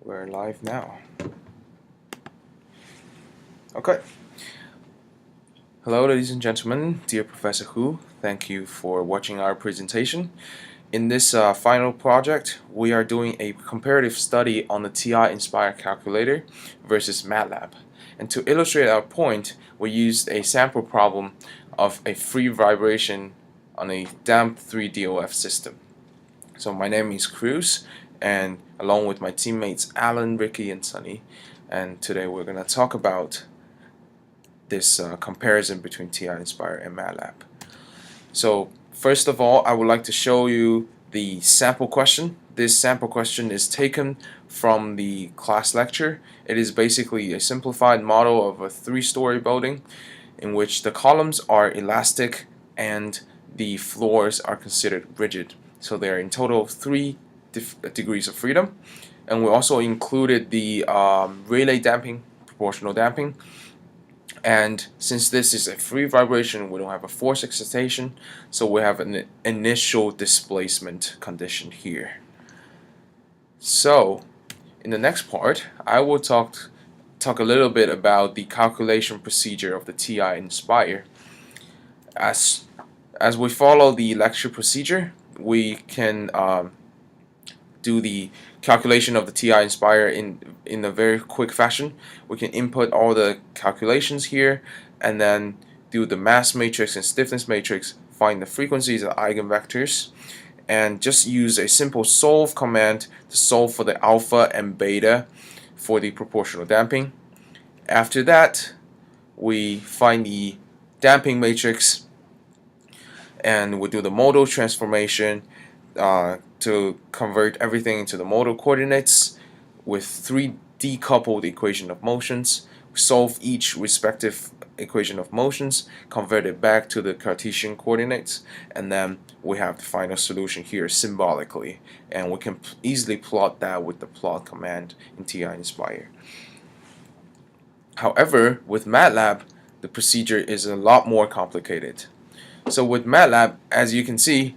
We're live now. Okay. Hello, ladies and gentlemen, dear Professor Hu. Thank you for watching our presentation. In this final project, we are doing a comparative study on the TI Nspire calculator versus MATLAB. And to illustrate our point, we used a sample problem of a free vibration on a damped 3DOF system. So my name is Cruz, and along with my teammates Alan, Ricky, and Sunny, and today we're going to talk about this comparison between TI Nspire and MATLAB. So first of all, I would like to show you the sample question. This sample question is taken from the class lecture. It is basically a simplified model of a 3-story building in which the columns are elastic and the floors are considered rigid. So there are in total 3 degrees of freedom, and we also included the Rayleigh damping, proportional damping. And since this is a free vibration, we don't have a force excitation, so we have an initial displacement condition here. So in the next part, I will talk a little bit about the calculation procedure of the TI Nspire. As we follow the lecture procedure, we can do the calculation of the TI Nspire in a very quick fashion. We can input all the calculations here and then do the mass matrix and stiffness matrix, find the frequencies and eigenvectors, and just use a simple solve command to solve for the alpha and beta for the proportional damping. After that, we find the damping matrix and we do the modal transformation to convert everything into the modal coordinates with 3 decoupled equation of motions. Solve each respective equation of motions, convert it back to the Cartesian coordinates, and then we have the final solution here symbolically, and we can easily plot that with the plot command in TI Nspire. However, with MATLAB, the procedure is a lot more complicated. So with MATLAB, as you can see,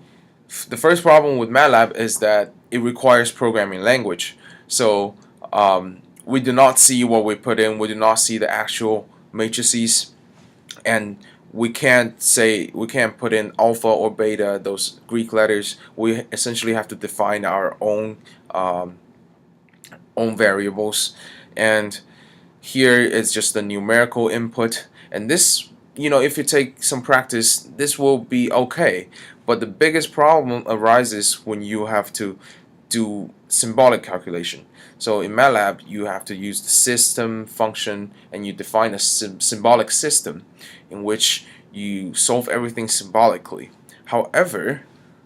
the first problem with MATLAB is that it requires programming language. So we do not see what we put in, we do not see the actual matrices, and we can't put in alpha or beta, those Greek letters. We essentially have to define our own variables, and here it's just the numerical input. And this, if you take some practice, this will be okay. But the biggest problem arises when you have to do symbolic calculation. So in MATLAB, you have to use the system function, and you define a symbolic system in which you solve everything symbolically. However,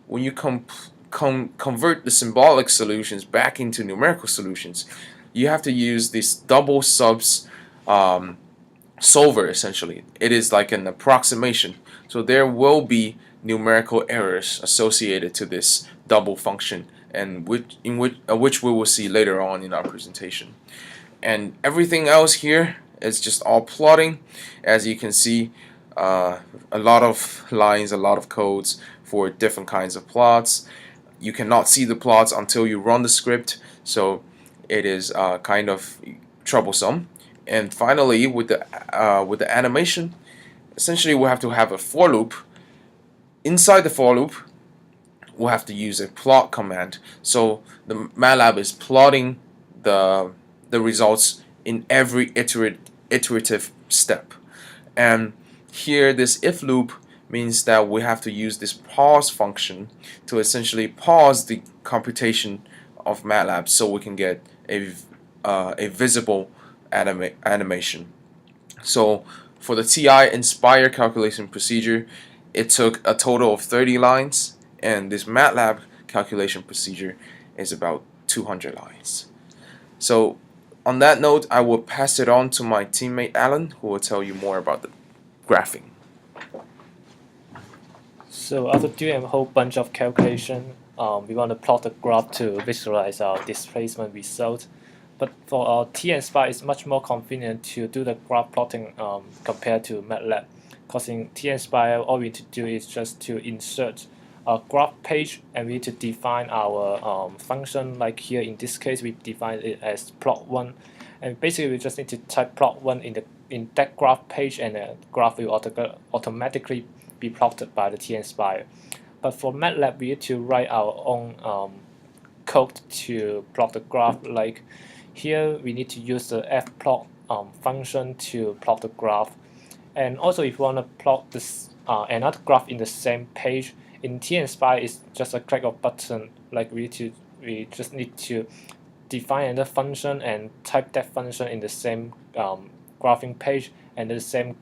when you convert the symbolic solutions back into numerical solutions, you have to use this double subs solver essentially. It is like an approximation. So there will be numerical errors associated to this double function, and which we will see later on in our presentation. And everything else here is just all plotting. As you can see, a lot of lines, a lot of codes for different kinds of plots. You cannot see the plots until you run the script, so it is kind of troublesome. And finally, with the animation, essentially we have to have a for loop. Inside the for loop, we'll have to use a plot command. So the MATLAB is plotting the results in every iterative step. And here, this if loop means that we have to use this pause function to essentially pause the computation of MATLAB so we can get a visible animation. So for the TI Nspire calculation procedure, it took a total of 30 lines, and this MATLAB calculation procedure is about 200 lines. So on that note, I will pass it on to my teammate Alan, who will tell you more about the graphing. So after doing a whole bunch of calculation, we want to plot the graph to visualize our displacement result. But for our TI Nspire, it's much more convenient to do the graph plotting compared to MATLAB. Because in TI Nspire, all we need to do is just to insert a graph page, and we need to define our function. Like here in this case, we define it as plot1, and basically we just need to type plot1 in that graph page, and the graph will automatically be plotted by the Nspire. But for MATLAB, we need to write our own code to plot the graph. Like here, we need to use the fplot function to plot the graph. And also, if you want to plot this another graph in the same page, in Nspire, it's just a click of button. Like we just need to define another function and type that function in the same graphing page, and the same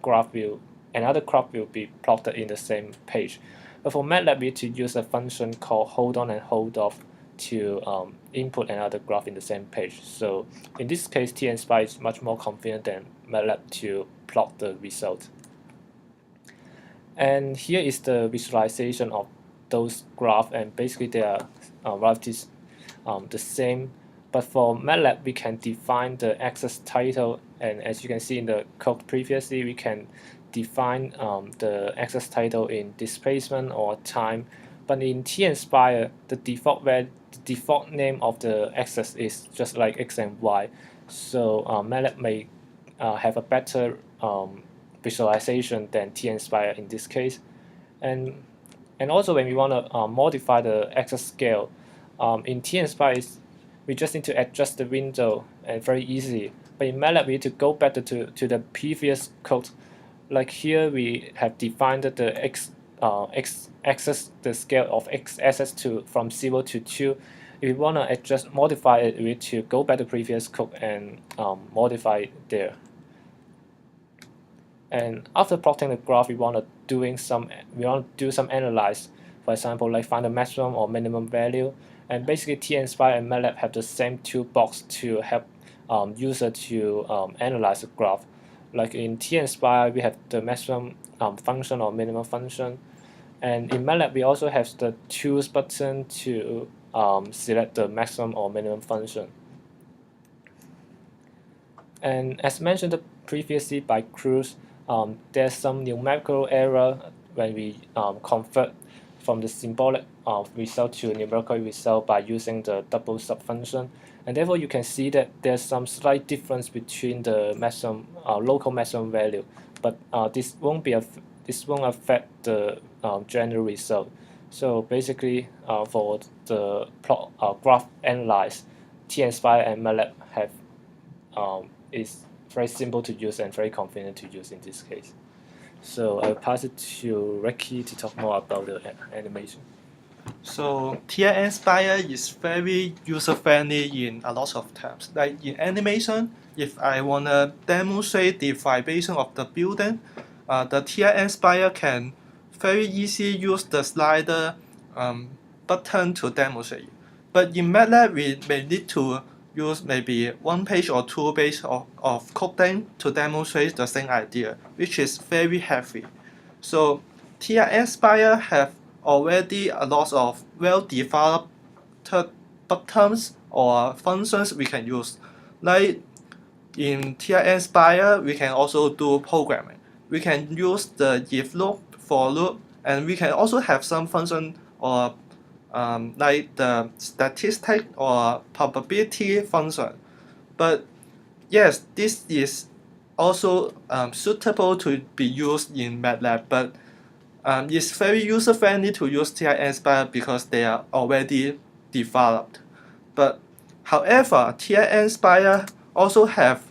another graph will be plotted in the same page. But for MATLAB, we need to use a function called hold on and hold off to input another graph in the same page. So in this case, Nspire is much more convenient than MATLAB to plot the result. And here is the visualization of those graphs, and basically they are relatively the same. But for MATLAB, we can define the axis title, and as you can see in the code previously, we can define the axis title in displacement or time. But in Nspire, the default name of the axis is just like x and y. So MATLAB may have a better visualization than Nspire in this case. And also when we want to modify the axis scale, in Nspire we just need to adjust the window, and very easy. But in MATLAB, we need to go back to the previous code. Like here, we have defined the x-axis, the scale of x-axis from 0 to 2. If we want to modify it, we need to go back to previous code and modify it there. And after plotting the graph, we want to do some analyze. For example, like find the maximum or minimum value. And basically, Nspire and MATLAB have the same toolbox to help user to analyze the graph. Like in Nspire, we have the maximum function or minimum function, and in MATLAB we also have the choose button to select the maximum or minimum function. And as mentioned previously by Cruz, there's some numerical error when we convert from the symbolic result to numerical result by using the double subfunction, and therefore you can see that there's some slight difference between the maximum local maximum value, but this won't affect the general result. So basically, for the graph analyze, Nspire and MATLAB have is very simple to use and very convenient to use in this case. So I'll pass it to Ricky to talk more about the animation. So Nspire is very user-friendly in a lot of terms. Like in animation, if I want to demonstrate the vibration of the building, the Nspire can very easily use the slider button to demonstrate. But in MATLAB, we may need to use maybe one page or two pages of coding to demonstrate the same idea, which is very heavy. So Nspire have already a lot of well-developed buttons or functions we can use. Like in Nspire, we can also do programming. We can use the if loop, for loop, and we can also have some function or like the statistic or probability function. But yes, this is also suitable to be used in MATLAB, but it's very user-friendly to use Nspire because they are already developed. But however, Nspire also have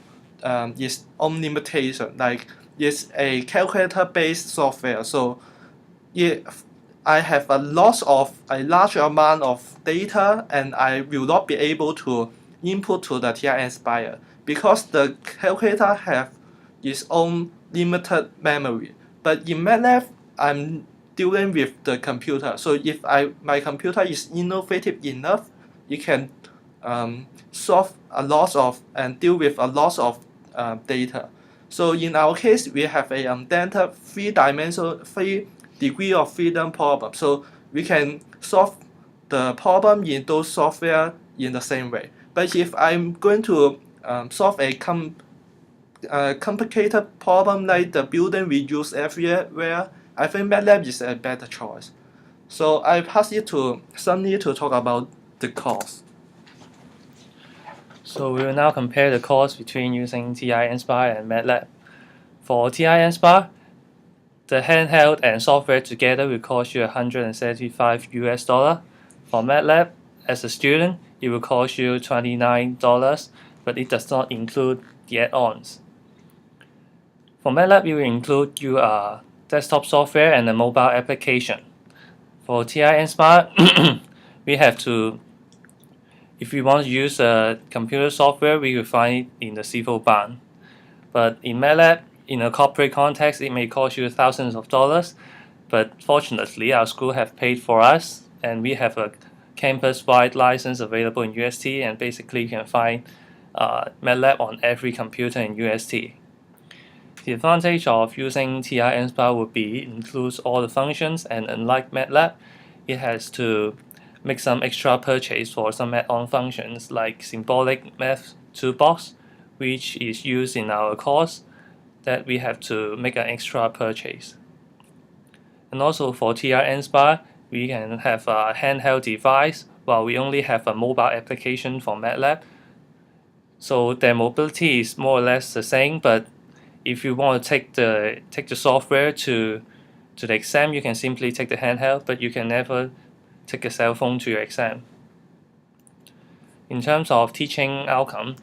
its own limitation, like it's a calculator-based software. So if I have a large amount of data, and I will not be able to input to the Nspire because the calculator have its own limited memory. But in MATLAB, I'm dealing with the computer. So if my computer is innovative enough, it can solve a lot of and deal with a lot of data. So in our case, we have a undented 3 degree of freedom problem. So we can solve the problem in those software in the same way. But if I'm going to solve a complicated problem like the building we use everywhere, I think MATLAB is a better choice. So I pass it to Sunny to talk about the cost. So we will now compare the cost between using TI Nspire and MatLab. For TI Nspire, the handheld and software together will cost you $175. For MatLab, as a student, it will cost you $29, but it does not include the add-ons. For MatLab, it will include your desktop software and a mobile application. For TI Nspire, we have to, if we want to use a computer software, we will find it in the Civil band. But in MatLab, in a corporate context, it may cost you thousands of dollars, but fortunately, our school have paid for us, and we have a campus-wide license available in UST, and basically you can find MatLab on every computer in UST. The advantage of using TI Nspire would be it includes all the functions, and unlike MatLab, it has to make some extra purchase for some add-on functions like symbolic math toolbox, which is used in our course, that we have to make an extra purchase. And also for TI Nspire, we can have a handheld device while we only have a mobile application for MatLab. So their mobility is more or less the same, but if you want to take the software to the exam, you can simply take the handheld, but you can never take a cell phone to your exam. In terms of teaching outcome,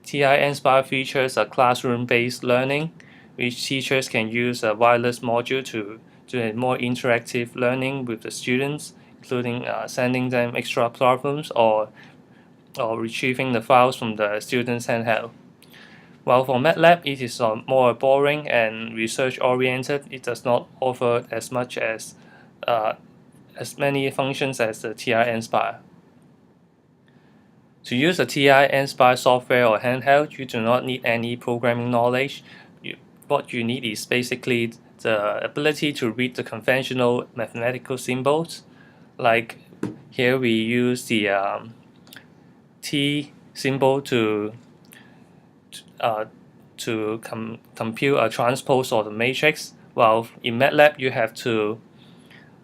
TI Nspire features a classroom-based learning, which teachers can use a wireless module to do a more interactive learning with the students, including sending them extra problems or retrieving the files from the student's handheld. While for MatLab, it is more boring and research-oriented. It does not offer as many functions as the TI Nspire. To use the TI Nspire software or handheld, you do not need any programming knowledge. What you need is basically the ability to read the conventional mathematical symbols. Like here we use the T symbol to compute a transpose or the matrix, while in MatLab you have to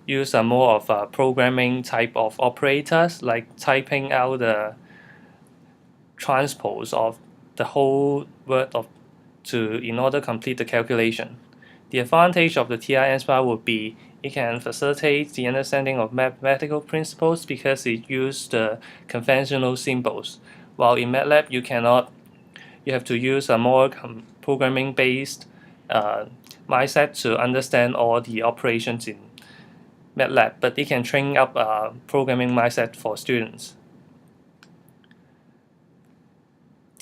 use more of a programming type of operators, like typing out the transpose of the whole word in order to complete the calculation. The advantage of the TI Nspire would be it can facilitate the understanding of mathematical principles because it uses the conventional symbols, while in MatLab you have to use a more programming-based mindset to understand all the operations in MatLab, but it can train up a programming mindset for students.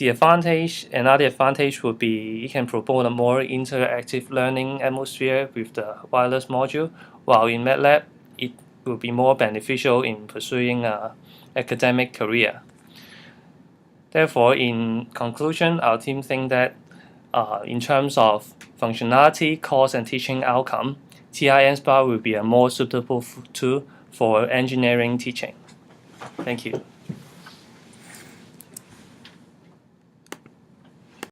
Another advantage would be it can promote a more interactive learning atmosphere with the wireless module, while in MatLab it will be more beneficial in pursuing an academic career. Therefore, in conclusion, our team thinks that in terms of functionality, cost, and teaching outcome, TI Nspire will be a more suitable tool for engineering teaching. Thank you.